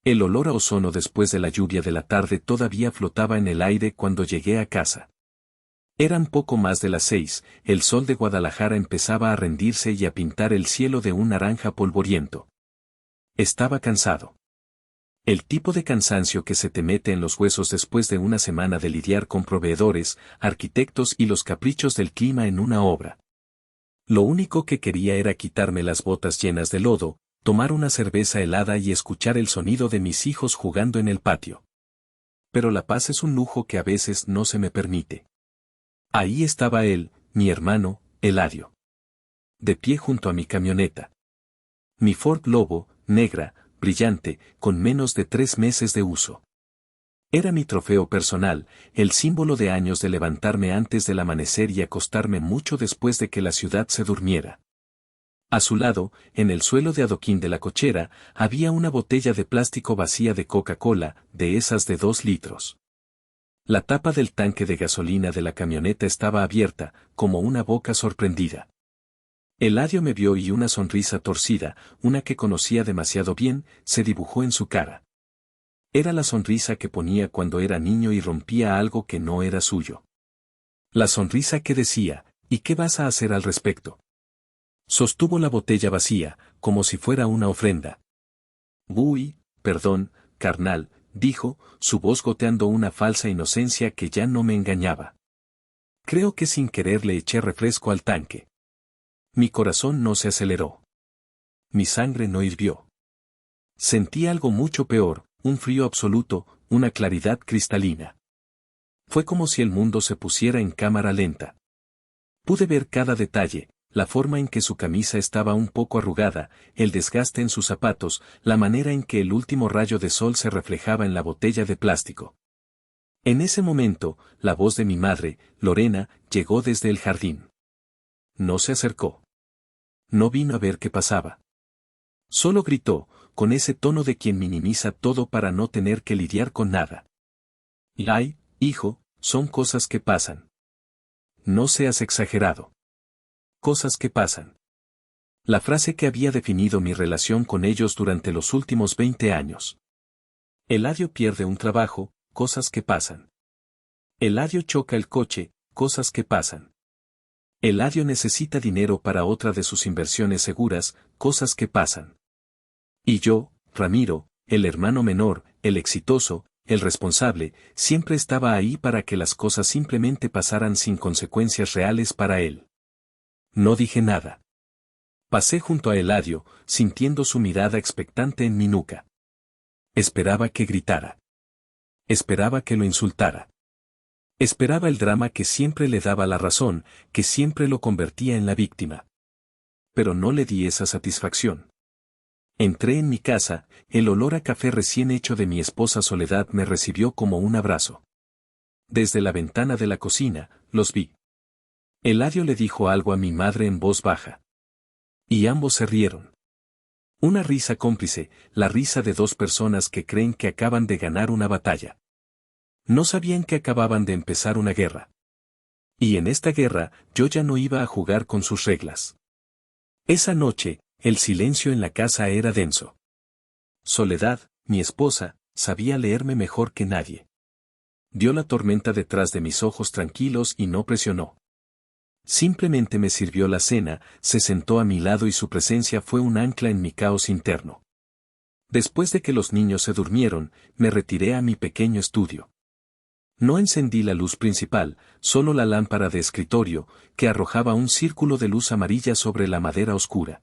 El olor a ozono después de la lluvia de la tarde todavía flotaba en el aire cuando llegué a casa. Eran poco más de las 6, el sol de Guadalajara empezaba a rendirse y a pintar el cielo de un naranja polvoriento. Estaba cansado. El tipo de cansancio que se te mete en los huesos después de una semana de lidiar con proveedores, arquitectos y los caprichos del clima en una obra. Lo único que quería era quitarme las botas llenas de lodo, tomar una cerveza helada y escuchar el sonido de mis hijos jugando en el patio. Pero la paz es un lujo que a veces no se me permite. Ahí estaba él, mi hermano, Eladio. De pie junto a mi camioneta. Mi Ford Lobo, negra, brillante, con menos de 3 meses de uso. Era mi trofeo personal, el símbolo de años de levantarme antes del amanecer y acostarme mucho después de que la ciudad se durmiera. A su lado, en el suelo de adoquín de la cochera, había una botella de plástico vacía de Coca-Cola, de esas de 2 litros. La tapa del tanque de gasolina de la camioneta estaba abierta, como una boca sorprendida. Eladio me vio y una sonrisa torcida, una que conocía demasiado bien, se dibujó en su cara. Era la sonrisa que ponía cuando era niño y rompía algo que no era suyo. La sonrisa que decía, ¿y qué vas a hacer al respecto? Sostuvo la botella vacía, como si fuera una ofrenda. Uy, perdón, carnal, dijo, su voz goteando una falsa inocencia que ya no me engañaba. Creo que sin querer le eché refresco al tanque. Mi corazón no se aceleró. Mi sangre no hirvió. Sentí algo mucho peor, un frío absoluto, una claridad cristalina. Fue como si el mundo se pusiera en cámara lenta. Pude ver cada detalle, la forma en que su camisa estaba un poco arrugada, el desgaste en sus zapatos, la manera en que el último rayo de sol se reflejaba en la botella de plástico. En ese momento, la voz de mi madre, Lorena, llegó desde el jardín. No se acercó. No vino a ver qué pasaba. Solo gritó, con ese tono de quien minimiza todo para no tener que lidiar con nada. Ay, hijo, son cosas que pasan. No seas exagerado. Cosas que pasan. La frase que había definido mi relación con ellos durante los últimos 20 años. Eladio pierde un trabajo, cosas que pasan. Eladio choca el coche, cosas que pasan. Eladio necesita dinero para otra de sus inversiones seguras, cosas que pasan. Y yo, Ramiro, el hermano menor, el exitoso, el responsable, siempre estaba ahí para que las cosas simplemente pasaran sin consecuencias reales para él. No dije nada. Pasé junto a Eladio, sintiendo su mirada expectante en mi nuca. Esperaba que gritara. Esperaba que lo insultara. Esperaba el drama que siempre le daba la razón, que siempre lo convertía en la víctima. Pero no le di esa satisfacción. Entré en mi casa, el olor a café recién hecho de mi esposa Soledad me recibió como un abrazo. Desde la ventana de la cocina, los vi. Eladio le dijo algo a mi madre en voz baja. Y ambos se rieron. Una risa cómplice, la risa de 2 personas que creen que acaban de ganar una batalla. No sabían que acababan de empezar una guerra. Y en esta guerra, yo ya no iba a jugar con sus reglas. Esa noche, el silencio en la casa era denso. Soledad, mi esposa, sabía leerme mejor que nadie. Vio la tormenta detrás de mis ojos tranquilos y no presionó. Simplemente me sirvió la cena, se sentó a mi lado y su presencia fue un ancla en mi caos interno. Después de que los niños se durmieron, me retiré a mi pequeño estudio. No encendí la luz principal, solo la lámpara de escritorio, que arrojaba un círculo de luz amarilla sobre la madera oscura.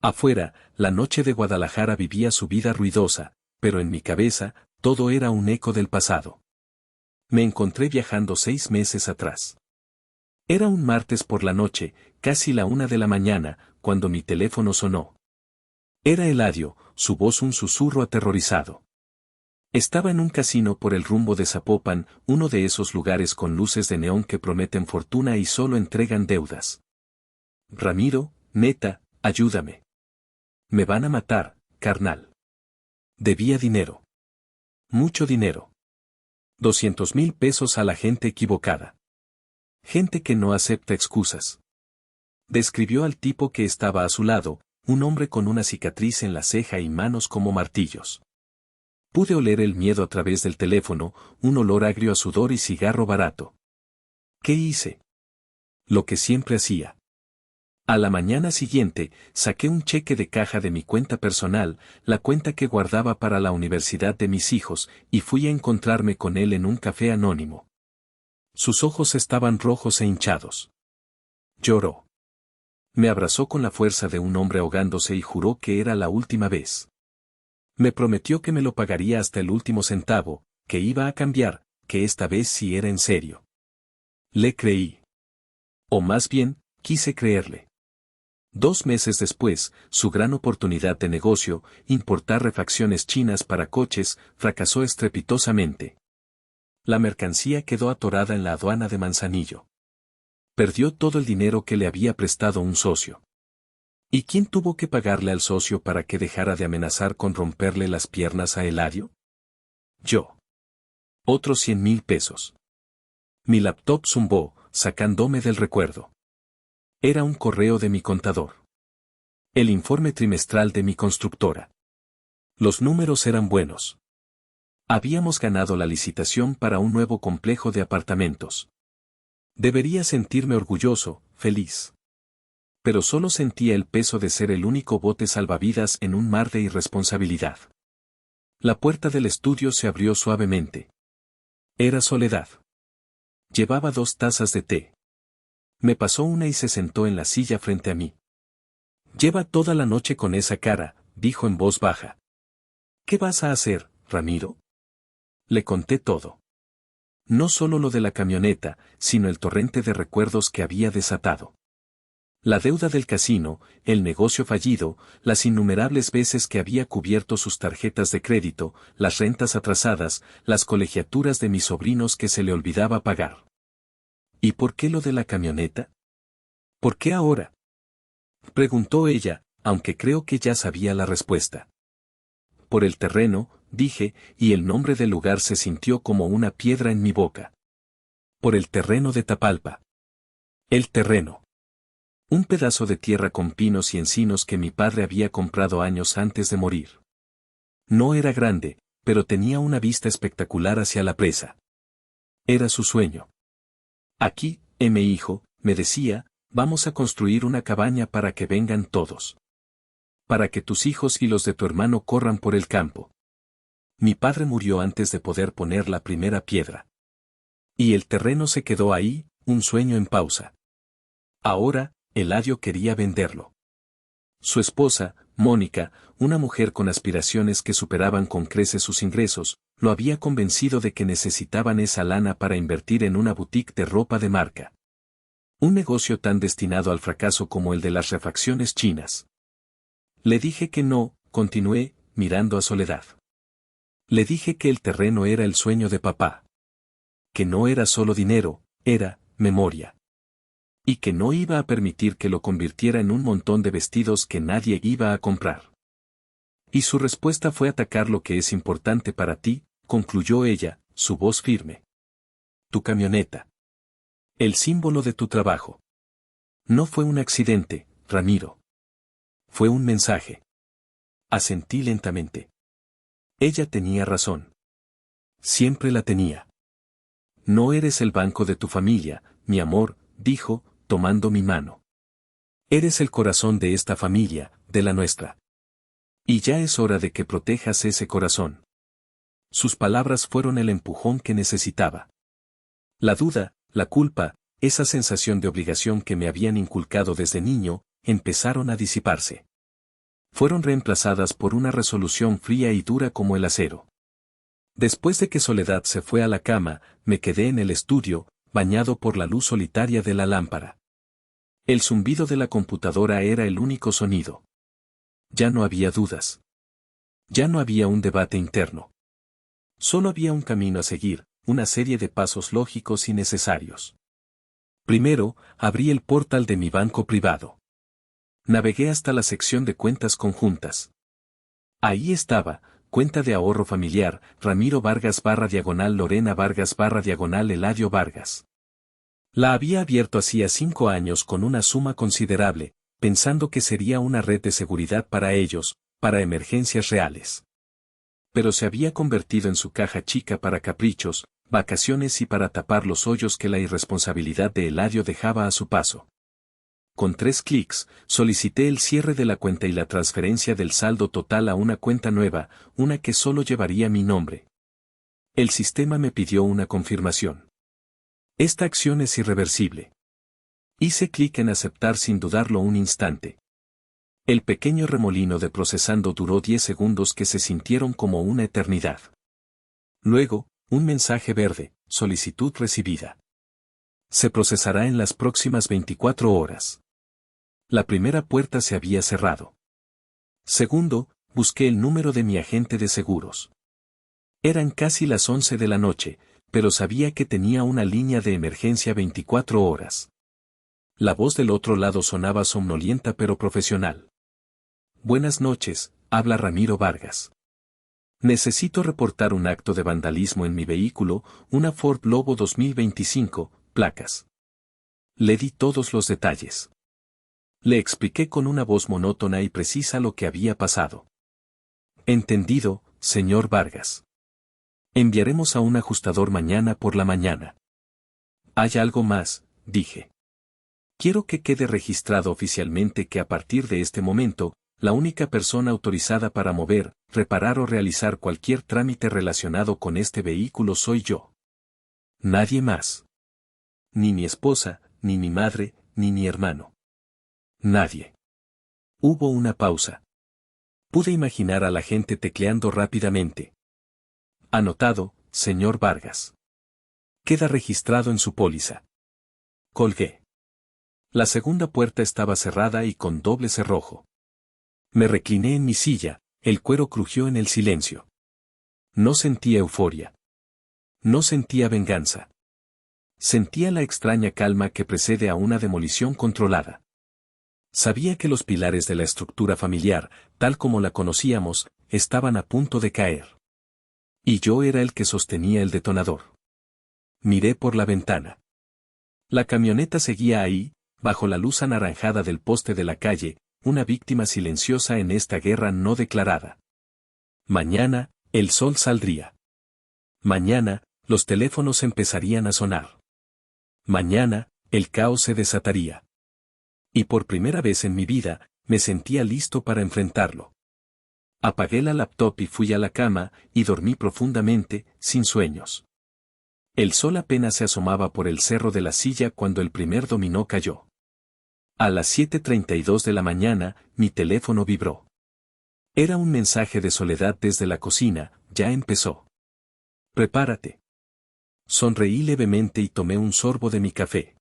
Afuera, la noche de Guadalajara vivía su vida ruidosa, pero en mi cabeza, todo era un eco del pasado. Me encontré viajando 6 meses atrás. Era un martes por la noche, casi la 1 de la mañana, cuando mi teléfono sonó. Era Eladio, su voz un susurro aterrorizado. Estaba en un casino por el rumbo de Zapopan, uno de esos lugares con luces de neón que prometen fortuna y solo entregan deudas. Ramiro, neta, ayúdame. Me van a matar, carnal. Debía dinero. Mucho dinero. 200,000 pesos a la gente equivocada. Gente que no acepta excusas. Describió al tipo que estaba a su lado, un hombre con una cicatriz en la ceja y manos como martillos. Pude oler el miedo a través del teléfono, un olor agrio a sudor y cigarro barato. ¿Qué hice? Lo que siempre hacía. A la mañana siguiente, saqué un cheque de caja de mi cuenta personal, la cuenta que guardaba para la universidad de mis hijos, y fui a encontrarme con él en un café anónimo. Sus ojos estaban rojos e hinchados. Lloró. Me abrazó con la fuerza de un hombre ahogándose y juró que era la última vez. Me prometió que me lo pagaría hasta el último centavo, que iba a cambiar, que esta vez sí era en serio. Le creí. O más bien, quise creerle. 2 meses después, su gran oportunidad de negocio, importar refacciones chinas para coches, fracasó estrepitosamente. La mercancía quedó atorada en la aduana de Manzanillo. Perdió todo el dinero que le había prestado un socio. ¿Y quién tuvo que pagarle al socio para que dejara de amenazar con romperle las piernas a Eladio? Yo. Otros 100,000 pesos. Mi laptop zumbó, sacándome del recuerdo. Era un correo de mi contador. El informe trimestral de mi constructora. Los números eran buenos. Habíamos ganado la licitación para un nuevo complejo de apartamentos. Debería sentirme orgulloso, feliz. Pero solo sentía el peso de ser el único bote salvavidas en un mar de irresponsabilidad. La puerta del estudio se abrió suavemente. Era Soledad. Llevaba 2 tazas de té. Me pasó una y se sentó en la silla frente a mí. Lleva toda la noche con esa cara, dijo en voz baja. ¿Qué vas a hacer, Ramiro? Le conté todo. No solo lo de la camioneta, sino el torrente de recuerdos que había desatado. La deuda del casino, el negocio fallido, las innumerables veces que había cubierto sus tarjetas de crédito, las rentas atrasadas, las colegiaturas de mis sobrinos que se le olvidaba pagar. ¿Y por qué lo de la camioneta? ¿Por qué ahora? Preguntó ella, aunque creo que ya sabía la respuesta. Por el terreno, dije, y el nombre del lugar se sintió como una piedra en mi boca. Por el terreno de Tapalpa. El terreno. Un pedazo de tierra con pinos y encinos que mi padre había comprado años antes de morir. No era grande, pero tenía una vista espectacular hacia la presa. Era su sueño. Aquí, hijo, me decía, vamos a construir una cabaña para que vengan todos. Para que tus hijos y los de tu hermano corran por el campo. Mi padre murió antes de poder poner la primera piedra. Y el terreno se quedó ahí, un sueño en pausa. Ahora, Eladio quería venderlo. Su esposa, Mónica, una mujer con aspiraciones que superaban con creces sus ingresos, lo había convencido de que necesitaban esa lana para invertir en una boutique de ropa de marca. Un negocio tan destinado al fracaso como el de las refacciones chinas. Le dije que no, continué, mirando a Soledad. Le dije que el terreno era el sueño de papá. Que no era solo dinero, era memoria. Y que no iba a permitir que lo convirtiera en un montón de vestidos que nadie iba a comprar. Y su respuesta fue atacar lo que es importante para ti, concluyó ella, su voz firme. Tu camioneta. El símbolo de tu trabajo. No fue un accidente, Ramiro. Fue un mensaje. Asentí lentamente. Ella tenía razón. Siempre la tenía. No eres el banco de tu familia, mi amor, dijo, tomando mi mano. Eres el corazón de esta familia, de la nuestra. Y ya es hora de que protejas ese corazón. Sus palabras fueron el empujón que necesitaba. La duda, la culpa, esa sensación de obligación que me habían inculcado desde niño, empezaron a disiparse. Fueron reemplazadas por una resolución fría y dura como el acero. Después de que Soledad se fue a la cama, me quedé en el estudio, bañado por la luz solitaria de la lámpara. El zumbido de la computadora era el único sonido. Ya no había dudas. Ya no había un debate interno. Solo había un camino a seguir, una serie de pasos lógicos y necesarios. Primero, abrí el portal de mi banco privado. Navegué hasta la sección de cuentas conjuntas. Ahí estaba, cuenta de ahorro familiar, Ramiro Vargas / Lorena Vargas / Eladio Vargas. La había abierto hacía 5 años con una suma considerable, pensando que sería una red de seguridad para ellos, para emergencias reales. pero se había convertido en su caja chica para caprichos, vacaciones y para tapar los hoyos que la irresponsabilidad de Eladio dejaba a su paso. Con 3 clics, solicité el cierre de la cuenta y la transferencia del saldo total a una cuenta nueva, una que solo llevaría mi nombre. El sistema me pidió una confirmación. Esta acción es irreversible. Hice clic en aceptar sin dudarlo un instante. El pequeño remolino de procesando duró 10 segundos que se sintieron como una eternidad. Luego, un mensaje verde, solicitud recibida. Se procesará en las próximas 24 horas. La primera puerta se había cerrado. Segundo, busqué el número de mi agente de seguros. Eran casi las 11 de la noche, pero sabía que tenía una línea de emergencia 24 horas. La voz del otro lado sonaba somnolienta pero profesional. Buenas noches, habla Ramiro Vargas. Necesito reportar un acto de vandalismo en mi vehículo, una Ford Lobo 2025, placas. Le di todos los detalles. Le expliqué con una voz monótona y precisa lo que había pasado. Entendido, señor Vargas. Enviaremos a un ajustador mañana por la mañana. Hay algo más, dije. Quiero que quede registrado oficialmente que a partir de este momento, la única persona autorizada para mover, reparar o realizar cualquier trámite relacionado con este vehículo soy yo. Nadie más. Ni mi esposa, ni mi madre, ni mi hermano. Nadie. Hubo una pausa. Pude imaginar a la gente tecleando rápidamente. Anotado, señor Vargas. Queda registrado en su póliza. Colgué. La segunda puerta estaba cerrada y con doble cerrojo. Me recliné en mi silla, el cuero crujió en el silencio. No sentía euforia. No sentía venganza. Sentía la extraña calma que precede a una demolición controlada. Sabía que los pilares de la estructura familiar, tal como la conocíamos, estaban a punto de caer. Y yo era el que sostenía el detonador. Miré por la ventana. La camioneta seguía ahí, bajo la luz anaranjada del poste de la calle, una víctima silenciosa en esta guerra no declarada. Mañana, el sol saldría. Mañana, los teléfonos empezarían a sonar. Mañana, el caos se desataría. Y por primera vez en mi vida, me sentía listo para enfrentarlo. Apagué la laptop y fui a la cama, y dormí profundamente, sin sueños. El sol apenas se asomaba por el cerro de la silla cuando el primer dominó cayó. A las 7:32 de la mañana, mi teléfono vibró. Era un mensaje de Soledad desde la cocina, ya empezó. Prepárate. Sonreí levemente y tomé un sorbo de mi café.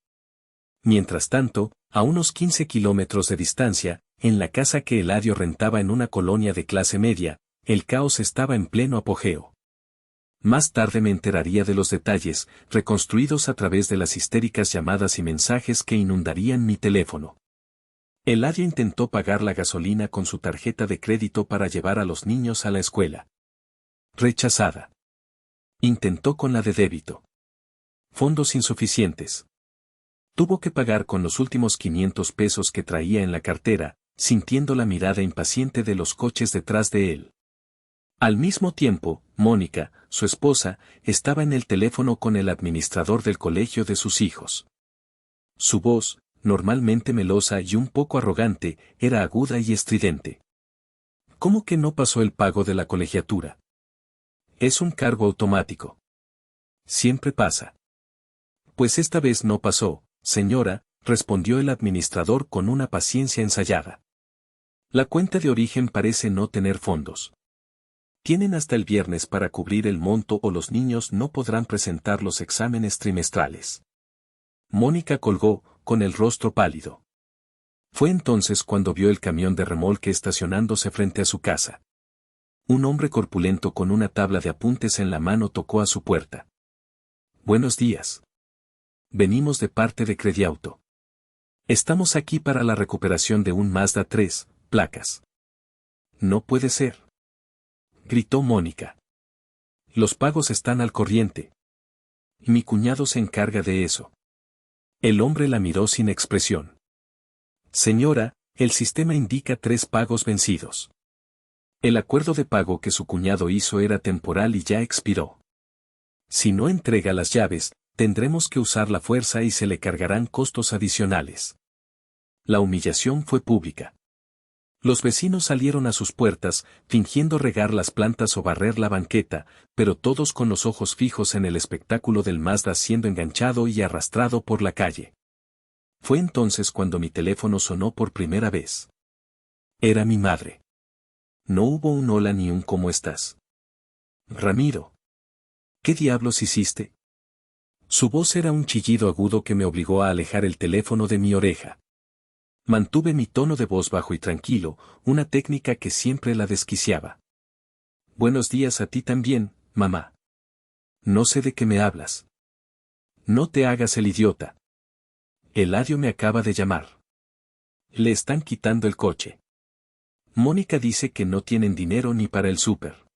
Mientras tanto, a unos 15 kilómetros de distancia, en la casa que Eladio rentaba en una colonia de clase media, el caos estaba en pleno apogeo. Más tarde me enteraría de los detalles, reconstruidos a través de las histéricas llamadas y mensajes que inundarían mi teléfono. Eladio intentó pagar la gasolina con su tarjeta de crédito para llevar a los niños a la escuela. Rechazada. Intentó con la de débito. Fondos insuficientes. Tuvo que pagar con los últimos 500 pesos que traía en la cartera, sintiendo la mirada impaciente de los coches detrás de él. Al mismo tiempo, Mónica, su esposa, estaba en el teléfono con el administrador del colegio de sus hijos. Su voz, normalmente melosa y un poco arrogante, era aguda y estridente. ¿Cómo que no pasó el pago de la colegiatura? Es un cargo automático. Siempre pasa. Pues esta vez no pasó, señora, respondió el administrador con una paciencia ensayada. La cuenta de origen parece no tener fondos. Tienen hasta el viernes para cubrir el monto o los niños no podrán presentar los exámenes trimestrales. Mónica colgó, con el rostro pálido. Fue entonces cuando vio el camión de remolque estacionándose frente a su casa. Un hombre corpulento con una tabla de apuntes en la mano tocó a su puerta. Buenos días. Venimos de parte de Crediauto. Estamos aquí para la recuperación de un Mazda 3, placas. No puede ser. Gritó Mónica. Los pagos están al corriente. Mi cuñado se encarga de eso. El hombre la miró sin expresión. Señora, el sistema indica 3 pagos vencidos. El acuerdo de pago que su cuñado hizo era temporal y ya expiró. Si no entrega las llaves, tendremos que usar la fuerza y se le cargarán costos adicionales. La humillación fue pública. Los vecinos salieron a sus puertas, fingiendo regar las plantas o barrer la banqueta, pero todos con los ojos fijos en el espectáculo del Mazda siendo enganchado y arrastrado por la calle. Fue entonces cuando mi teléfono sonó por primera vez. Era mi madre. No hubo un hola ni un ¿cómo estás? Ramiro. ¿Qué diablos hiciste? Su voz era un chillido agudo que me obligó a alejar el teléfono de mi oreja. Mantuve mi tono de voz bajo y tranquilo, una técnica que siempre la desquiciaba. Buenos días a ti también, mamá. No sé de qué me hablas. No te hagas el idiota. Eladio me acaba de llamar. Le están quitando el coche. Mónica dice que no tienen dinero ni para el súper.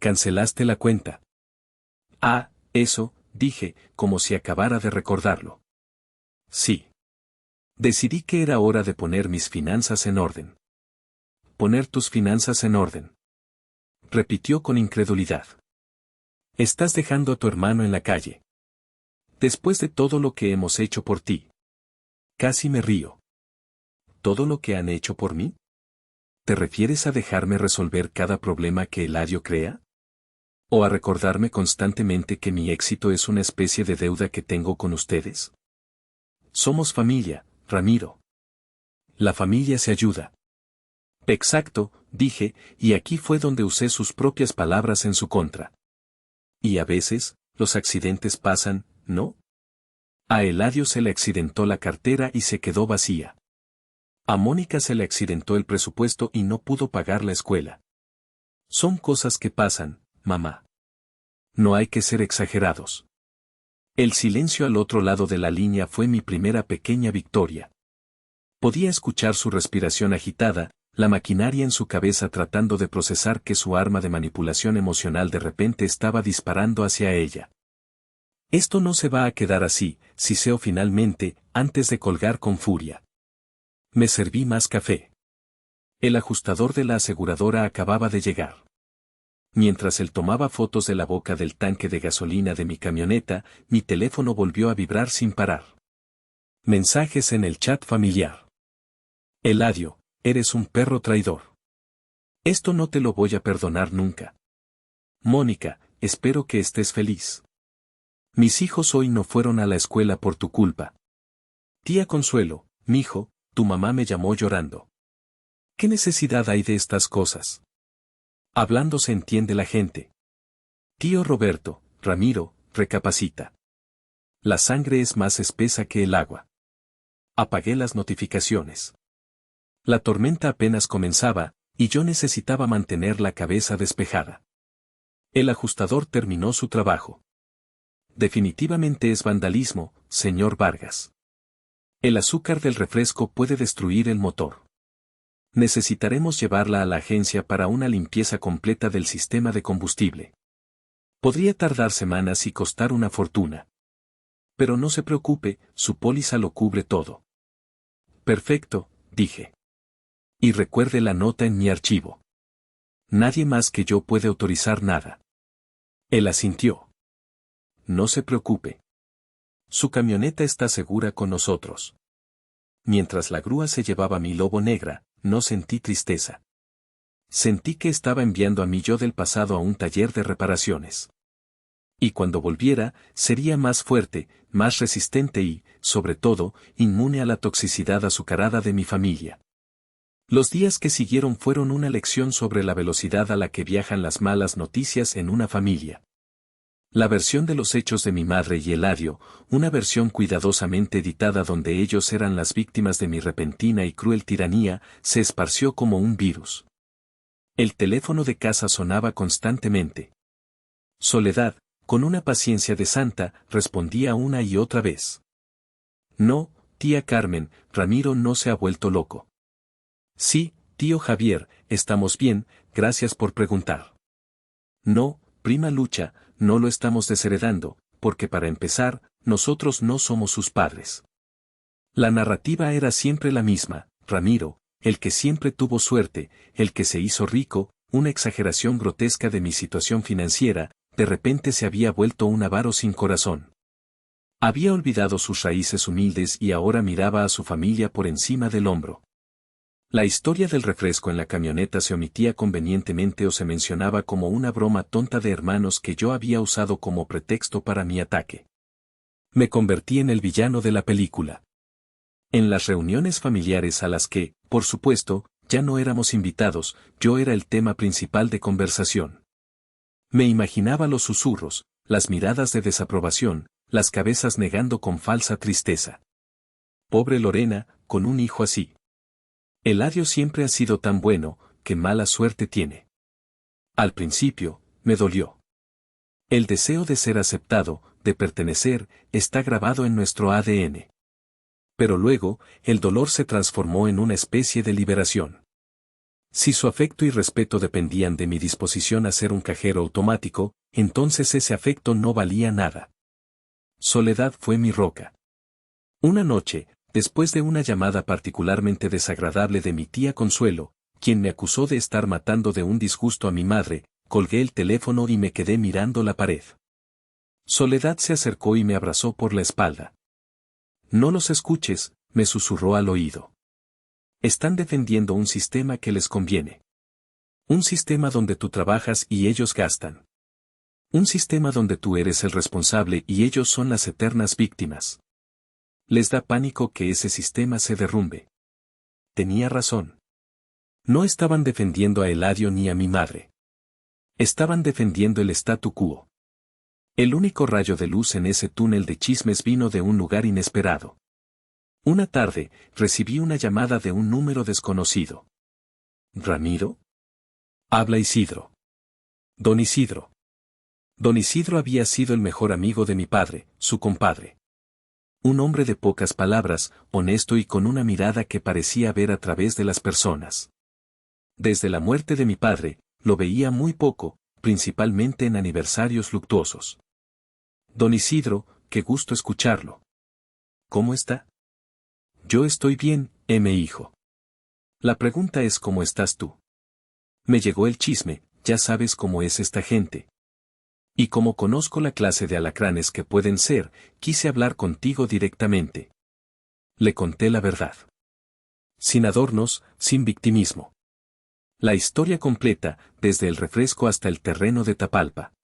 ¿Cancelaste la cuenta? Ah, eso, dije, como si acabara de recordarlo. Sí. Decidí que era hora de poner mis finanzas en orden. Poner tus finanzas en orden. Repitió con incredulidad. Estás dejando a tu hermano en la calle. Después de todo lo que hemos hecho por ti. Casi me río. ¿Todo lo que han hecho por mí? ¿Te refieres a dejarme resolver cada problema que Eladio crea? ¿O a recordarme constantemente que mi éxito es una especie de deuda que tengo con ustedes? Somos familia, Ramiro. La familia se ayuda. Exacto, dije, y aquí fue donde usé sus propias palabras en su contra. Y a veces, los accidentes pasan, ¿no? A Eladio se le accidentó la cartera y se quedó vacía. A Mónica se le accidentó el presupuesto y no pudo pagar la escuela. Son cosas que pasan, mamá. No hay que ser exagerados. El silencio al otro lado de la línea fue mi primera pequeña victoria. Podía escuchar su respiración agitada, la maquinaria en su cabeza tratando de procesar que su arma de manipulación emocional de repente estaba disparando hacia ella. Esto no se va a quedar así, siseo finalmente, antes de colgar con furia. Me serví más café. El ajustador de la aseguradora acababa de llegar. Mientras él tomaba fotos de la boca del tanque de gasolina de mi camioneta, mi teléfono volvió a vibrar sin parar. Mensajes en el chat familiar. Eladio, eres un perro traidor. Esto no te lo voy a perdonar nunca. Mónica, espero que estés feliz. Mis hijos hoy no fueron a la escuela por tu culpa. Tía Consuelo, mijo, tu mamá me llamó llorando. ¿Qué necesidad hay de estas cosas? Hablando se entiende la gente. Tío Roberto, Ramiro, recapacita. La sangre es más espesa que el agua. Apagué las notificaciones. La tormenta apenas comenzaba, y yo necesitaba mantener la cabeza despejada. El ajustador terminó su trabajo. Definitivamente es vandalismo, señor Vargas. El azúcar del refresco puede destruir el motor. Necesitaremos llevarla a la agencia para una limpieza completa del sistema de combustible. Podría tardar semanas y costar una fortuna. Pero no se preocupe, su póliza lo cubre todo. Perfecto, dije. Y recuerde la nota en mi archivo. Nadie más que yo puede autorizar nada. Él asintió. No se preocupe. Su camioneta está segura con nosotros. Mientras la grúa se llevaba mi lobo negra, no sentí tristeza. Sentí que estaba enviando a mi yo del pasado a un taller de reparaciones. Y cuando volviera, sería más fuerte, más resistente y, sobre todo, inmune a la toxicidad azucarada de mi familia. Los días que siguieron fueron una lección sobre la velocidad a la que viajan las malas noticias en una familia. La versión de los hechos de mi madre y Eladio, una versión cuidadosamente editada donde ellos eran las víctimas de mi repentina y cruel tiranía, se esparció como un virus. El teléfono de casa sonaba constantemente. Soledad, con una paciencia de santa, respondía una y otra vez. No, tía Carmen, Ramiro no se ha vuelto loco. Sí, tío Javier, estamos bien, gracias por preguntar. No, prima Lucha, no lo estamos desheredando, porque para empezar, nosotros no somos sus padres. La narrativa era siempre la misma, Ramiro, el que siempre tuvo suerte, el que se hizo rico, una exageración grotesca de mi situación financiera, de repente se había vuelto un avaro sin corazón. Había olvidado sus raíces humildes y ahora miraba a su familia por encima del hombro. La historia del refresco en la camioneta se omitía convenientemente o se mencionaba como una broma tonta de hermanos que yo había usado como pretexto para mi ataque. Me convertí en el villano de la película. En las reuniones familiares a las que, por supuesto, ya no éramos invitados, yo era el tema principal de conversación. Me imaginaba los susurros, las miradas de desaprobación, las cabezas negando con falsa tristeza. Pobre Lorena, con un hijo así. Eladio siempre ha sido tan bueno, qué mala suerte tiene. Al principio, me dolió. El deseo de ser aceptado, de pertenecer, está grabado en nuestro ADN. Pero luego, el dolor se transformó en una especie de liberación. Si su afecto y respeto dependían de mi disposición a ser un cajero automático, entonces ese afecto no valía nada. Soledad fue mi roca. Una noche, después de una llamada particularmente desagradable de mi tía Consuelo, quien me acusó de estar matando de un disgusto a mi madre, colgué el teléfono y me quedé mirando la pared. Soledad se acercó y me abrazó por la espalda. No los escuches, me susurró al oído. Están defendiendo un sistema que les conviene. Un sistema donde tú trabajas y ellos gastan. Un sistema donde tú eres el responsable y ellos son las eternas víctimas. Les da pánico que ese sistema se derrumbe. Tenía razón. No estaban defendiendo a Eladio ni a mi madre. Estaban defendiendo el statu quo. El único rayo de luz en ese túnel de chismes vino de un lugar inesperado. Una tarde, recibí una llamada de un número desconocido. ¿Ramiro? Habla Isidro. Don Isidro. Don Isidro había sido el mejor amigo de mi padre, su compadre. Un hombre de pocas palabras, honesto y con una mirada que parecía ver a través de las personas. Desde la muerte de mi padre, lo veía muy poco, principalmente en aniversarios luctuosos. Don Isidro, qué gusto escucharlo. ¿Cómo está? Yo estoy bien, hijo. La pregunta es ¿cómo estás tú? Me llegó el chisme, ya sabes cómo es esta gente. Y como conozco la clase de alacranes que pueden ser, quise hablar contigo directamente. Le conté la verdad. Sin adornos, sin victimismo. La historia completa, desde el refresco hasta el terreno de Tapalpa.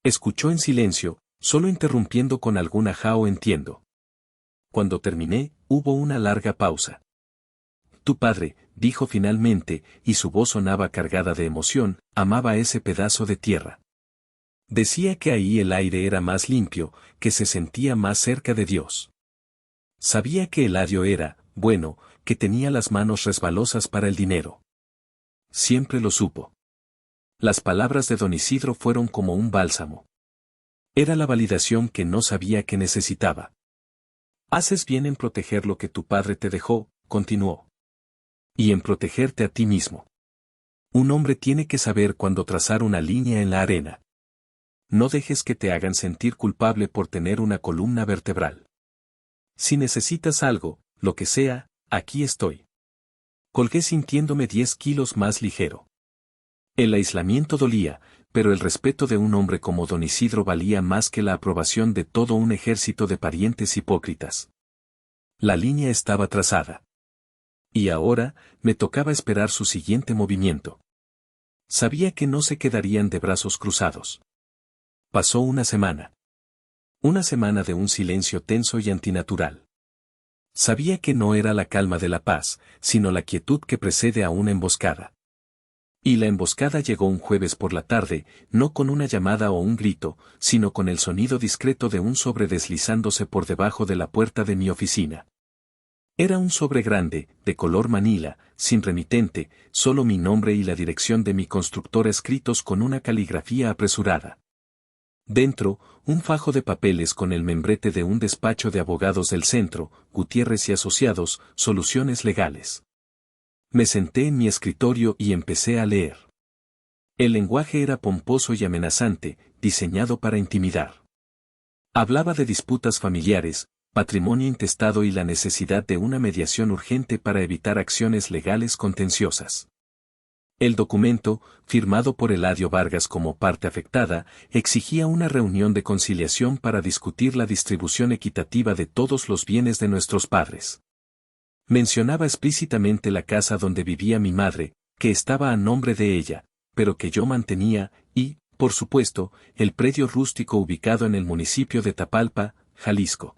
Escuchó en silencio, solo interrumpiendo con algún ajá o entiendo. Cuando terminé, hubo una larga pausa. Tu padre, dijo finalmente, y su voz sonaba cargada de emoción, amaba ese pedazo de tierra. Decía que ahí el aire era más limpio, que se sentía más cerca de Dios. Sabía que Eladio era, bueno, que tenía las manos resbalosas para el dinero. Siempre lo supo. Las palabras de don Isidro fueron como un bálsamo. Era la validación que no sabía que necesitaba. Haces bien en proteger lo que tu padre te dejó, continuó. Y en protegerte a ti mismo. Un hombre tiene que saber cuándo trazar una línea en la arena. No dejes que te hagan sentir culpable por tener una columna vertebral. Si necesitas algo, lo que sea, aquí estoy. Colgué sintiéndome 10 kilos más ligero. El aislamiento dolía, pero el respeto de un hombre como don Isidro valía más que la aprobación de todo un ejército de parientes hipócritas. La línea estaba trazada. Y ahora, me tocaba esperar su siguiente movimiento. Sabía que no se quedarían de brazos cruzados. Pasó una semana. Una semana de un silencio tenso y antinatural. Sabía que no era la calma de la paz, sino la quietud que precede a una emboscada. Y la emboscada llegó un jueves por la tarde, no con una llamada o un grito, sino con el sonido discreto de un sobre deslizándose por debajo de la puerta de mi oficina. Era un sobre grande, de color manila, sin remitente, solo mi nombre y la dirección de mi constructora escritos con una caligrafía apresurada. Dentro, un fajo de papeles con el membrete de un despacho de abogados del centro, Gutiérrez y Asociados, Soluciones Legales. Me senté en mi escritorio y empecé a leer. El lenguaje era pomposo y amenazante, diseñado para intimidar. Hablaba de disputas familiares, patrimonio intestado y la necesidad de una mediación urgente para evitar acciones legales contenciosas. El documento, firmado por Eladio Vargas como parte afectada, exigía una reunión de conciliación para discutir la distribución equitativa de todos los bienes de nuestros padres. Mencionaba explícitamente la casa donde vivía mi madre, que estaba a nombre de ella, pero que yo mantenía, y, por supuesto, el predio rústico ubicado en el municipio de Tapalpa, Jalisco.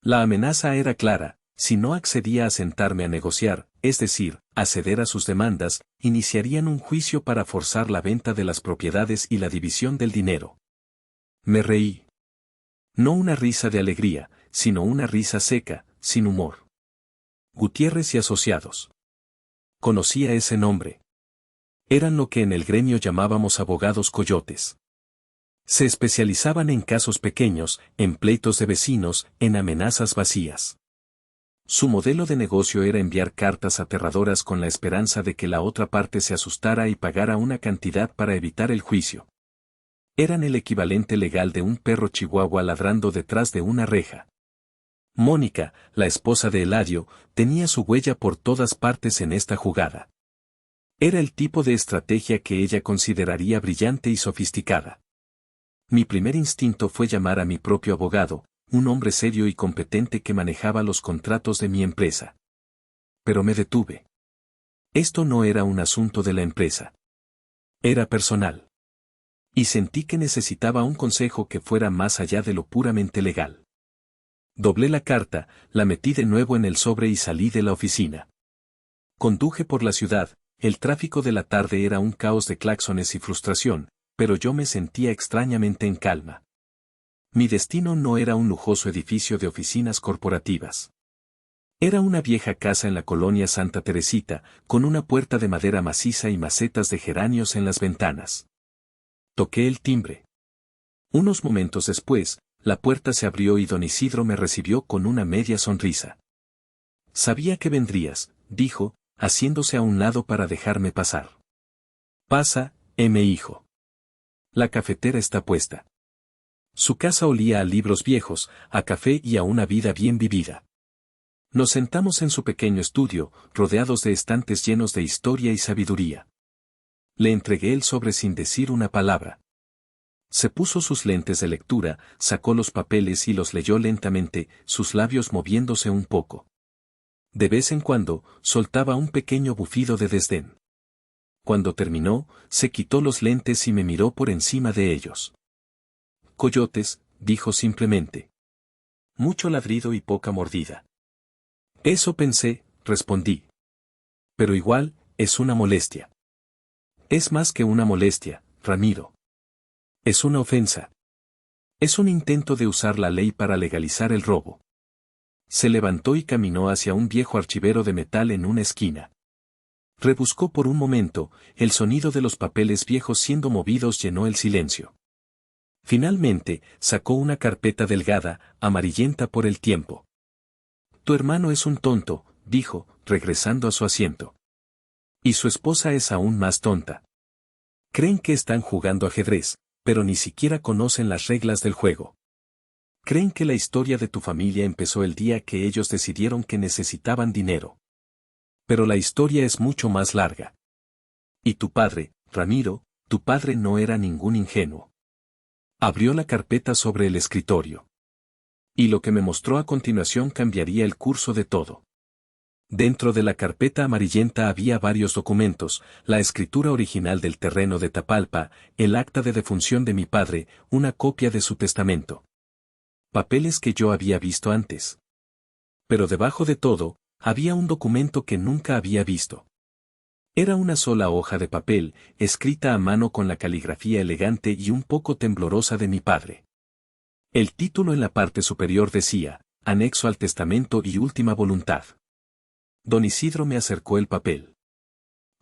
La amenaza era clara: si no accedía a sentarme a negociar, es decir, a ceder a sus demandas, iniciarían un juicio para forzar la venta de las propiedades y la división del dinero. Me reí. No una risa de alegría, sino una risa seca, sin humor. Gutiérrez y Asociados. Conocía ese nombre. Eran lo que en el gremio llamábamos abogados coyotes. Se especializaban en casos pequeños, en pleitos de vecinos, en amenazas vacías. Su modelo de negocio era enviar cartas aterradoras con la esperanza de que la otra parte se asustara y pagara una cantidad para evitar el juicio. Eran el equivalente legal de un perro chihuahua ladrando detrás de una reja. Mónica, la esposa de Eladio, tenía su huella por todas partes en esta jugada. Era el tipo de estrategia que ella consideraría brillante y sofisticada. Mi primer instinto fue llamar a mi propio abogado, un hombre serio y competente que manejaba los contratos de mi empresa. Pero me detuve. Esto no era un asunto de la empresa. Era personal. Y sentí que necesitaba un consejo que fuera más allá de lo puramente legal. Doblé la carta, la metí de nuevo en el sobre y salí de la oficina. Conduje por la ciudad. El tráfico de la tarde era un caos de claxones y frustración, pero yo me sentía extrañamente en calma. Mi destino no era un lujoso edificio de oficinas corporativas. Era una vieja casa en la colonia Santa Teresita, con una puerta de madera maciza y macetas de geranios en las ventanas. Toqué el timbre. Unos momentos después, la puerta se abrió y don Isidro me recibió con una media sonrisa. Sabía que vendrías, dijo, haciéndose a un lado para dejarme pasar. Pasa, hijo. La cafetera está puesta. Su casa olía a libros viejos, a café y a una vida bien vivida. Nos sentamos en su pequeño estudio, rodeados de estantes llenos de historia y sabiduría. Le entregué el sobre sin decir una palabra. Se puso sus lentes de lectura, sacó los papeles y los leyó lentamente, sus labios moviéndose un poco. De vez en cuando, soltaba un pequeño bufido de desdén. Cuando terminó, se quitó los lentes y me miró por encima de ellos. Coyotes, dijo simplemente. Mucho ladrido y poca mordida. Eso pensé, respondí. Pero igual, es una molestia. Es más que una molestia, Ramiro. Es una ofensa. Es un intento de usar la ley para legalizar el robo. Se levantó y caminó hacia un viejo archivero de metal en una esquina. Rebuscó por un momento, el sonido de los papeles viejos siendo movidos llenó el silencio. Finalmente, sacó una carpeta delgada, amarillenta por el tiempo. Tu hermano es un tonto, dijo, regresando a su asiento. Y su esposa es aún más tonta. Creen que están jugando ajedrez, pero ni siquiera conocen las reglas del juego. Creen que la historia de tu familia empezó el día que ellos decidieron que necesitaban dinero. Pero la historia es mucho más larga. Y tu padre, Ramiro, tu padre no era ningún ingenuo. Abrió la carpeta sobre el escritorio. Y lo que me mostró a continuación cambiaría el curso de todo. Dentro de la carpeta amarillenta había varios documentos, la escritura original del terreno de Tapalpa, el acta de defunción de mi padre, una copia de su testamento. Papeles que yo había visto antes. Pero debajo de todo, había un documento que nunca había visto. Era una sola hoja de papel, escrita a mano con la caligrafía elegante y un poco temblorosa de mi padre. El título en la parte superior decía, Anexo al testamento y última voluntad. Don Isidro me acercó el papel.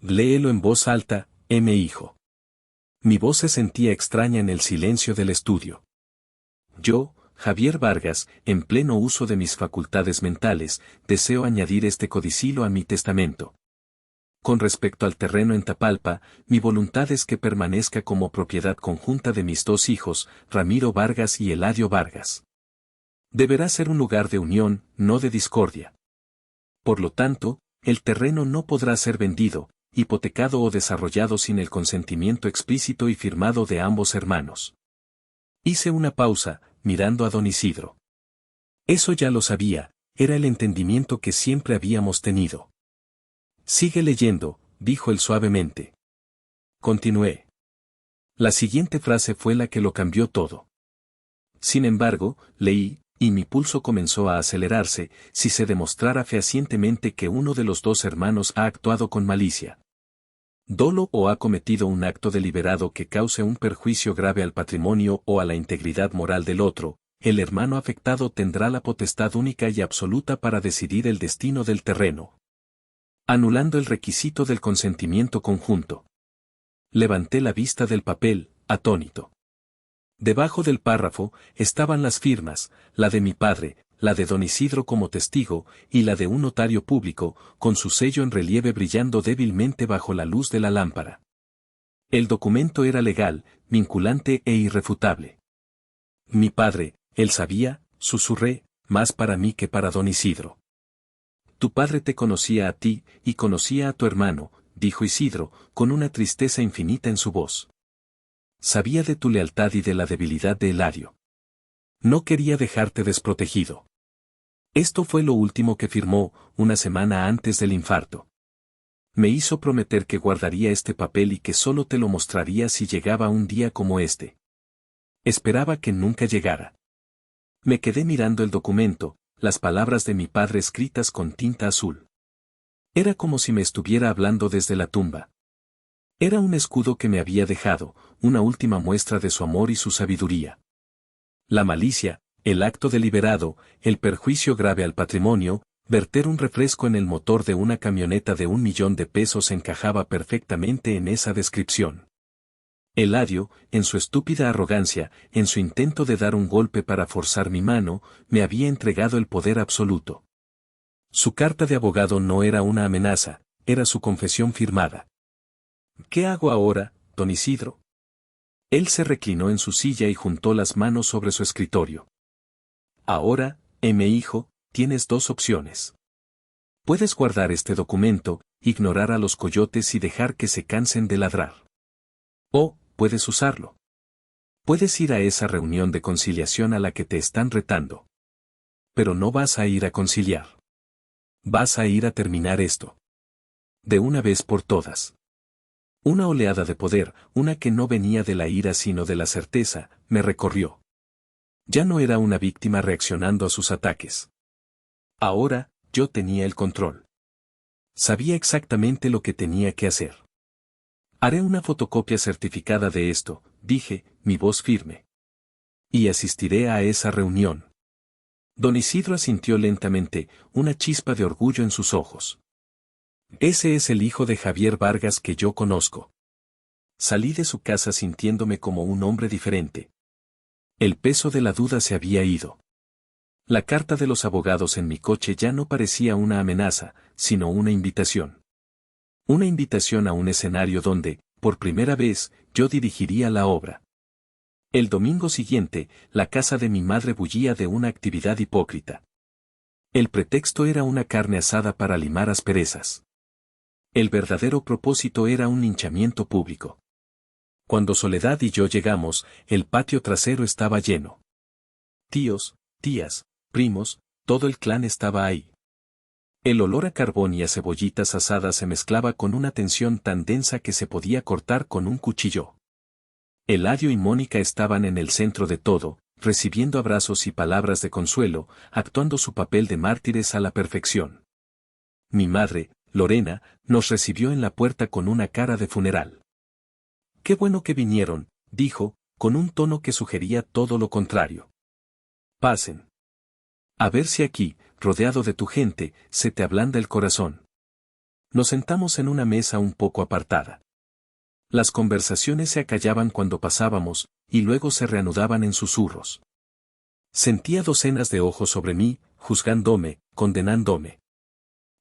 Léelo en voz alta, hijo. Mi voz se sentía extraña en el silencio del estudio. Yo, Javier Vargas, en pleno uso de mis facultades mentales, deseo añadir este codicilo a mi testamento. Con respecto al terreno en Tapalpa, mi voluntad es que permanezca como propiedad conjunta de mis dos hijos, Ramiro Vargas y Eladio Vargas. Deberá ser un lugar de unión, no de discordia. Por lo tanto, el terreno no podrá ser vendido, hipotecado o desarrollado sin el consentimiento explícito y firmado de ambos hermanos. Hice una pausa, mirando a don Isidro. Eso ya lo sabía, era el entendimiento que siempre habíamos tenido. Sigue leyendo, dijo él suavemente. Continué. La siguiente frase fue la que lo cambió todo. Sin embargo, leí, y mi pulso comenzó a acelerarse, si se demostrara fehacientemente que uno de los dos hermanos ha actuado con malicia, dolo o ha cometido un acto deliberado que cause un perjuicio grave al patrimonio o a la integridad moral del otro, el hermano afectado tendrá la potestad única y absoluta para decidir el destino del terreno, anulando el requisito del consentimiento conjunto. Levanté la vista del papel, atónito. Debajo del párrafo estaban las firmas, la de mi padre, la de don Isidro como testigo, y la de un notario público, con su sello en relieve brillando débilmente bajo la luz de la lámpara. El documento era legal, vinculante e irrefutable. Mi padre, él sabía, susurré, más para mí que para don Isidro. Tu padre te conocía a ti, y conocía a tu hermano, dijo Isidro, con una tristeza infinita en su voz. Sabía de tu lealtad y de la debilidad de Eladio. No quería dejarte desprotegido. Esto fue lo último que firmó, una semana antes del infarto. Me hizo prometer que guardaría este papel y que solo te lo mostraría si llegaba un día como este. Esperaba que nunca llegara. Me quedé mirando el documento, las palabras de mi padre escritas con tinta azul. Era como si me estuviera hablando desde la tumba. Era un escudo que me había dejado, una última muestra de su amor y su sabiduría. La malicia, el acto deliberado, el perjuicio grave al patrimonio, verter un refresco en el motor de una camioneta de 1.000.000 de pesos encajaba perfectamente en esa descripción. Eladio, en su estúpida arrogancia, en su intento de dar un golpe para forzar mi mano, me había entregado el poder absoluto. Su carta de abogado no era una amenaza, era su confesión firmada. ¿Qué hago ahora, don Isidro? Él se reclinó en su silla y juntó las manos sobre su escritorio. Ahora, hijo, tienes dos opciones. Puedes guardar este documento, ignorar a los coyotes y dejar que se cansen de ladrar. O, puedes usarlo. Puedes ir a esa reunión de conciliación a la que te están retando. Pero no vas a ir a conciliar. Vas a ir a terminar esto. De una vez por todas. Una oleada de poder, una que no venía de la ira sino de la certeza, me recorrió. Ya no era una víctima reaccionando a sus ataques. Ahora, yo tenía el control. Sabía exactamente lo que tenía que hacer. Haré una fotocopia certificada de esto, dije, mi voz firme. Y asistiré a esa reunión. Don Isidro asintió lentamente, una chispa de orgullo en sus ojos. Ese es el hijo de Javier Vargas que yo conozco. Salí de su casa sintiéndome como un hombre diferente. El peso de la duda se había ido. La carta de los abogados en mi coche ya no parecía una amenaza, sino una invitación. Una invitación a un escenario donde, por primera vez, yo dirigiría la obra. El domingo siguiente, la casa de mi madre bullía de una actividad hipócrita. El pretexto era una carne asada para limar asperezas. El verdadero propósito era un linchamiento público. Cuando Soledad y yo llegamos, el patio trasero estaba lleno. Tíos, tías, primos, todo el clan estaba ahí. El olor a carbón y a cebollitas asadas se mezclaba con una tensión tan densa que se podía cortar con un cuchillo. Eladio y Mónica estaban en el centro de todo, recibiendo abrazos y palabras de consuelo, actuando su papel de mártires a la perfección. Mi madre, Lorena, nos recibió en la puerta con una cara de funeral. Qué bueno que vinieron, dijo, con un tono que sugería todo lo contrario. Pasen. A ver si aquí, rodeado de tu gente, se te ablanda el corazón. Nos sentamos en una mesa un poco apartada. Las conversaciones se acallaban cuando pasábamos, y luego se reanudaban en susurros. Sentía docenas de ojos sobre mí, juzgándome, condenándome.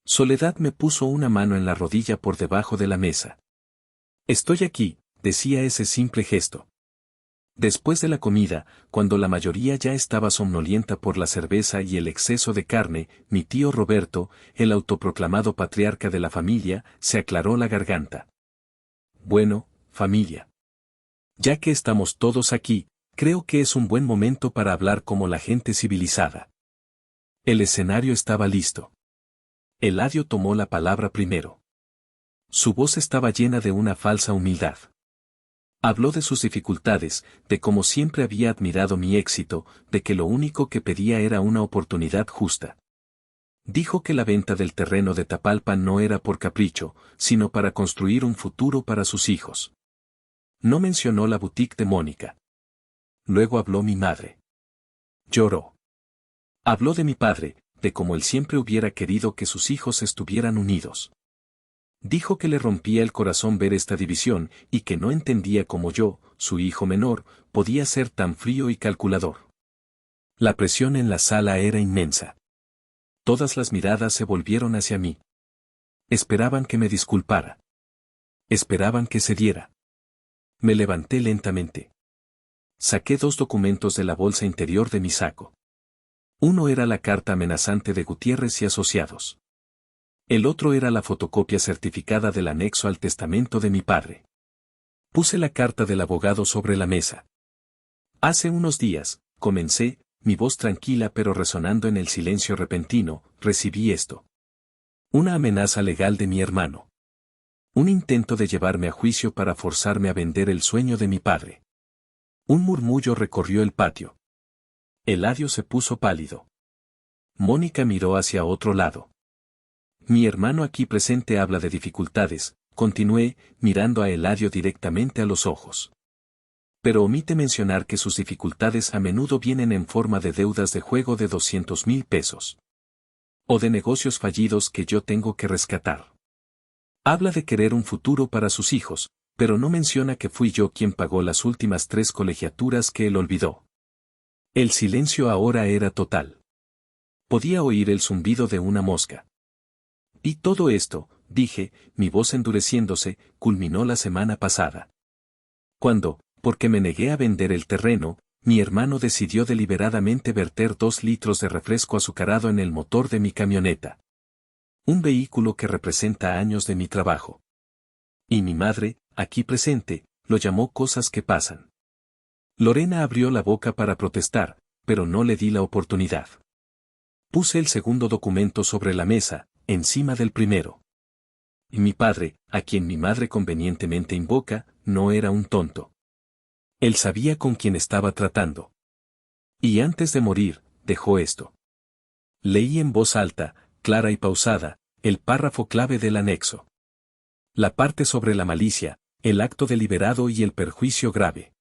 Soledad me puso una mano en la rodilla por debajo de la mesa. Estoy aquí, decía ese simple gesto. Después de la comida, cuando la mayoría ya estaba somnolienta por la cerveza y el exceso de carne, mi tío Roberto, el autoproclamado patriarca de la familia, se aclaró la garganta. Bueno, familia. Ya que estamos todos aquí, creo que es un buen momento para hablar como la gente civilizada. El escenario estaba listo. Eladio tomó la palabra primero. Su voz estaba llena de una falsa humildad. Habló de sus dificultades, de cómo siempre había admirado mi éxito, de que lo único que pedía era una oportunidad justa. Dijo que la venta del terreno de Tapalpa no era por capricho, sino para construir un futuro para sus hijos. No mencionó la boutique de Mónica. Luego habló mi madre. Lloró. Habló de mi padre, de cómo él siempre hubiera querido que sus hijos estuvieran unidos. Dijo que le rompía el corazón ver esta división y que no entendía cómo yo, su hijo menor, podía ser tan frío y calculador. La presión en la sala era inmensa. Todas las miradas se volvieron hacia mí. Esperaban que me disculpara. Esperaban que cediera. Me levanté lentamente. Saqué 2 documentos de la bolsa interior de mi saco. Uno era la carta amenazante de Gutiérrez y Asociados. El otro era la fotocopia certificada del anexo al testamento de mi padre. Puse la carta del abogado sobre la mesa. Hace unos días, comencé, mi voz tranquila pero resonando en el silencio repentino, recibí esto. Una amenaza legal de mi hermano. Un intento de llevarme a juicio para forzarme a vender el sueño de mi padre. Un murmullo recorrió el patio. Eladio se puso pálido. Mónica miró hacia otro lado. Mi hermano aquí presente habla de dificultades, continué, mirando a Eladio directamente a los ojos. Pero omite mencionar que sus dificultades a menudo vienen en forma de deudas de juego de 200,000 pesos. O de negocios fallidos que yo tengo que rescatar. Habla de querer un futuro para sus hijos, pero no menciona que fui yo quien pagó las últimas 3 colegiaturas que él olvidó. El silencio ahora era total. Podía oír el zumbido de una mosca. Y todo esto, dije, mi voz endureciéndose, culminó la semana pasada. Cuando, porque me negué a vender el terreno, mi hermano decidió deliberadamente verter 2 litros de refresco azucarado en el motor de mi camioneta. Un vehículo que representa años de mi trabajo. Y mi madre, aquí presente, lo llamó cosas que pasan. Lorena abrió la boca para protestar, pero no le di la oportunidad. Puse el segundo documento sobre la mesa, encima del primero. Y mi padre, a quien mi madre convenientemente invoca, no era un tonto. Él sabía con quién estaba tratando. Y antes de morir, dejó esto. Leí en voz alta, clara y pausada, el párrafo clave del anexo. La parte sobre la malicia, el acto deliberado y el perjuicio grave.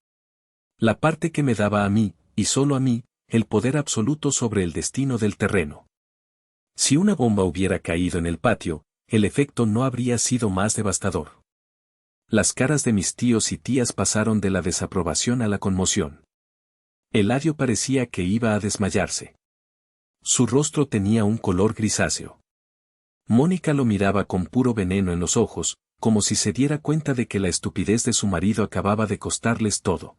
La parte que me daba a mí, y solo a mí, el poder absoluto sobre el destino del terreno. Si una bomba hubiera caído en el patio, el efecto no habría sido más devastador. Las caras de mis tíos y tías pasaron de la desaprobación a la conmoción. Eladio parecía que iba a desmayarse. Su rostro tenía un color grisáceo. Mónica lo miraba con puro veneno en los ojos, como si se diera cuenta de que la estupidez de su marido acababa de costarles todo.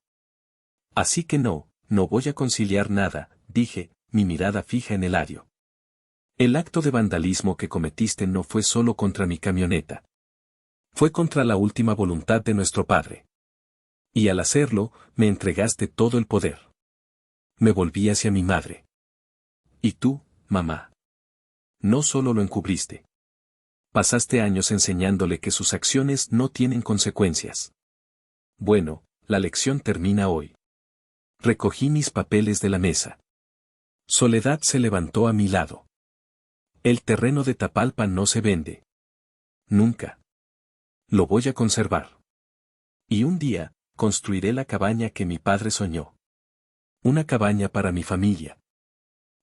Así que no voy a conciliar nada, dije, mi mirada fija en Eladio. El acto de vandalismo que cometiste no fue solo contra mi camioneta. Fue contra la última voluntad de nuestro padre. Y al hacerlo, me entregaste todo el poder. Me volví hacia mi madre. Y tú, mamá. No solo lo encubriste. Pasaste años enseñándole que sus acciones no tienen consecuencias. Bueno, la lección termina hoy. Recogí mis papeles de la mesa. Soledad se levantó a mi lado. El terreno de Tapalpa no se vende. Nunca. Lo voy a conservar. Y un día, construiré la cabaña que mi padre soñó. Una cabaña para mi familia.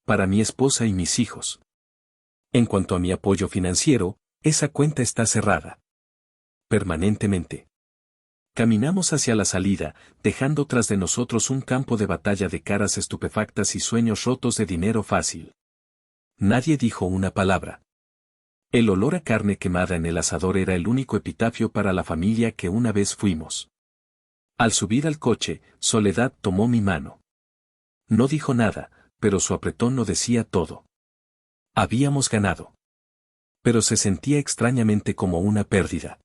Para mi esposa y mis hijos. En cuanto a mi apoyo financiero, esa cuenta está cerrada. Permanentemente. Caminamos hacia la salida, dejando tras de nosotros un campo de batalla de caras estupefactas y sueños rotos de dinero fácil. Nadie dijo una palabra. El olor a carne quemada en el asador era el único epitafio para la familia que una vez fuimos. Al subir al coche, Soledad tomó mi mano. No dijo nada, pero su apretón lo decía todo. Habíamos ganado. Pero se sentía extrañamente como una pérdida.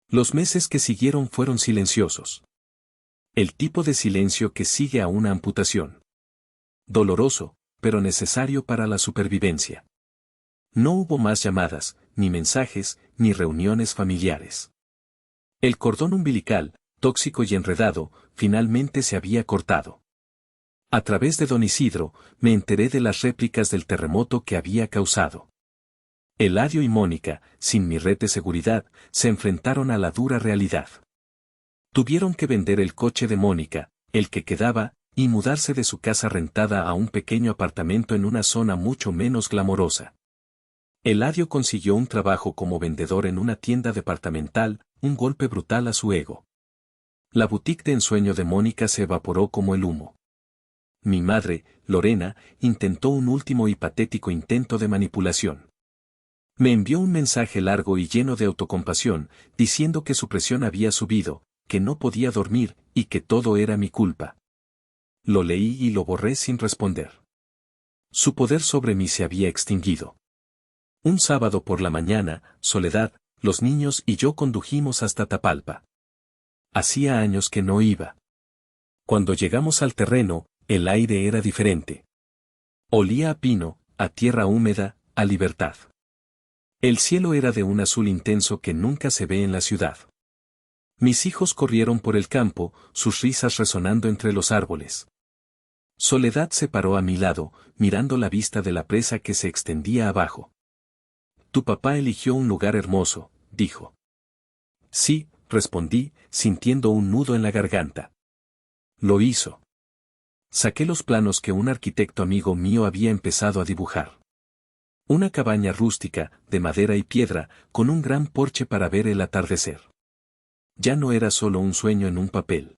Los meses que siguieron fueron silenciosos. El tipo de silencio que sigue a una amputación. Doloroso, pero necesario para la supervivencia. No hubo más llamadas, ni mensajes, ni reuniones familiares. El cordón umbilical, tóxico y enredado, finalmente se había cortado. A través de don Isidro, me enteré de las réplicas del terremoto que había causado. Eladio y Mónica, sin mi red de seguridad, se enfrentaron a la dura realidad. Tuvieron que vender el coche de Mónica, el que quedaba, y mudarse de su casa rentada a un pequeño apartamento en una zona mucho menos glamorosa. Eladio consiguió un trabajo como vendedor en una tienda departamental, un golpe brutal a su ego. La boutique de ensueño de Mónica se evaporó como el humo. Mi madre, Lorena, intentó un último y patético intento de manipulación. Me envió un mensaje largo y lleno de autocompasión, diciendo que su presión había subido, que no podía dormir, y que todo era mi culpa. Lo leí y lo borré sin responder. Su poder sobre mí se había extinguido. Un sábado por la mañana, Soledad, los niños y yo condujimos hasta Tapalpa. Hacía años que no iba. Cuando llegamos al terreno, el aire era diferente. Olía a pino, a tierra húmeda, a libertad. El cielo era de un azul intenso que nunca se ve en la ciudad. Mis hijos corrieron por el campo, sus risas resonando entre los árboles. Soledad se paró a mi lado, mirando la vista de la presa que se extendía abajo. Tu papá eligió un lugar hermoso, dijo. Sí, respondí, sintiendo un nudo en la garganta. Lo hizo. Saqué los planos que un arquitecto amigo mío había empezado a dibujar. Una cabaña rústica, de madera y piedra, con un gran porche para ver el atardecer. Ya no era solo un sueño en un papel.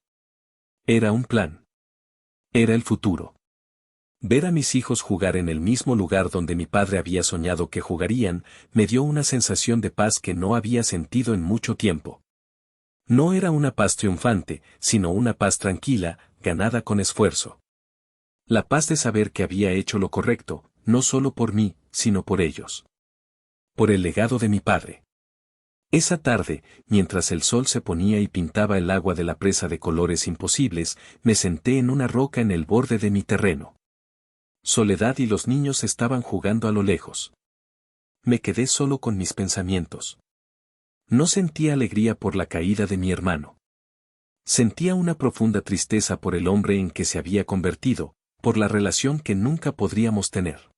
Era un plan. Era el futuro. Ver a mis hijos jugar en el mismo lugar donde mi padre había soñado que jugarían, me dio una sensación de paz que no había sentido en mucho tiempo. No era una paz triunfante, sino una paz tranquila, ganada con esfuerzo. La paz de saber que había hecho lo correcto, no solo por mí, sino por ellos. Por el legado de mi padre. Esa tarde, mientras el sol se ponía y pintaba el agua de la presa de colores imposibles, me senté en una roca en el borde de mi terreno. Soledad y los niños estaban jugando a lo lejos. Me quedé solo con mis pensamientos. No sentía alegría por la caída de mi hermano. Sentía una profunda tristeza por el hombre en que se había convertido, por la relación que nunca podríamos tener.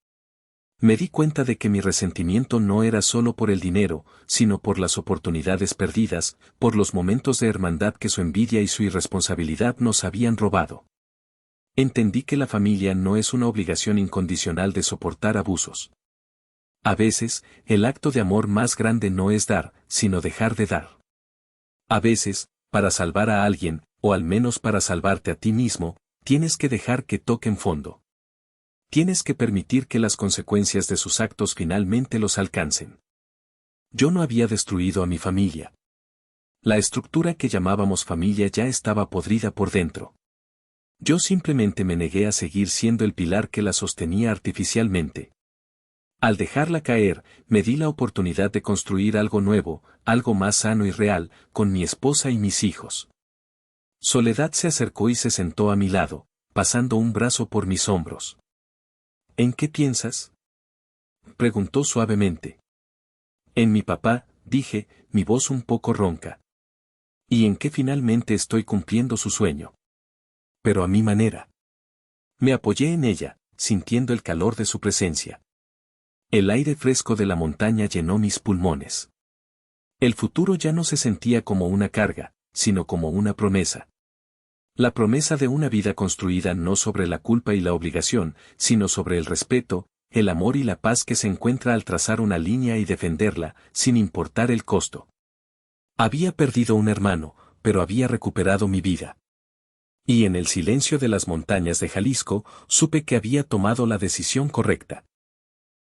Me di cuenta de que mi resentimiento no era solo por el dinero, sino por las oportunidades perdidas, por los momentos de hermandad que su envidia y su irresponsabilidad nos habían robado. Entendí que la familia no es una obligación incondicional de soportar abusos. A veces, el acto de amor más grande no es dar, sino dejar de dar. A veces, para salvar a alguien, o al menos para salvarte a ti mismo, tienes que dejar que toquen fondo. Tienes que permitir que las consecuencias de sus actos finalmente los alcancen. Yo no había destruido a mi familia. La estructura que llamábamos familia ya estaba podrida por dentro. Yo simplemente me negué a seguir siendo el pilar que la sostenía artificialmente. Al dejarla caer, me di la oportunidad de construir algo nuevo, algo más sano y real, con mi esposa y mis hijos. Soledad se acercó y se sentó a mi lado, pasando un brazo por mis hombros. ¿En qué piensas?, preguntó suavemente. En mi papá, dije, mi voz un poco ronca. Y en que finalmente estoy cumpliendo su sueño. Pero a mi manera. Me apoyé en ella, sintiendo el calor de su presencia. El aire fresco de la montaña llenó mis pulmones. El futuro ya no se sentía como una carga, sino como una promesa. La promesa de una vida construida no sobre la culpa y la obligación, sino sobre el respeto, el amor y la paz que se encuentra al trazar una línea y defenderla, sin importar el costo. Había perdido un hermano, pero había recuperado mi vida. Y en el silencio de las montañas de Jalisco, supe que había tomado la decisión correcta.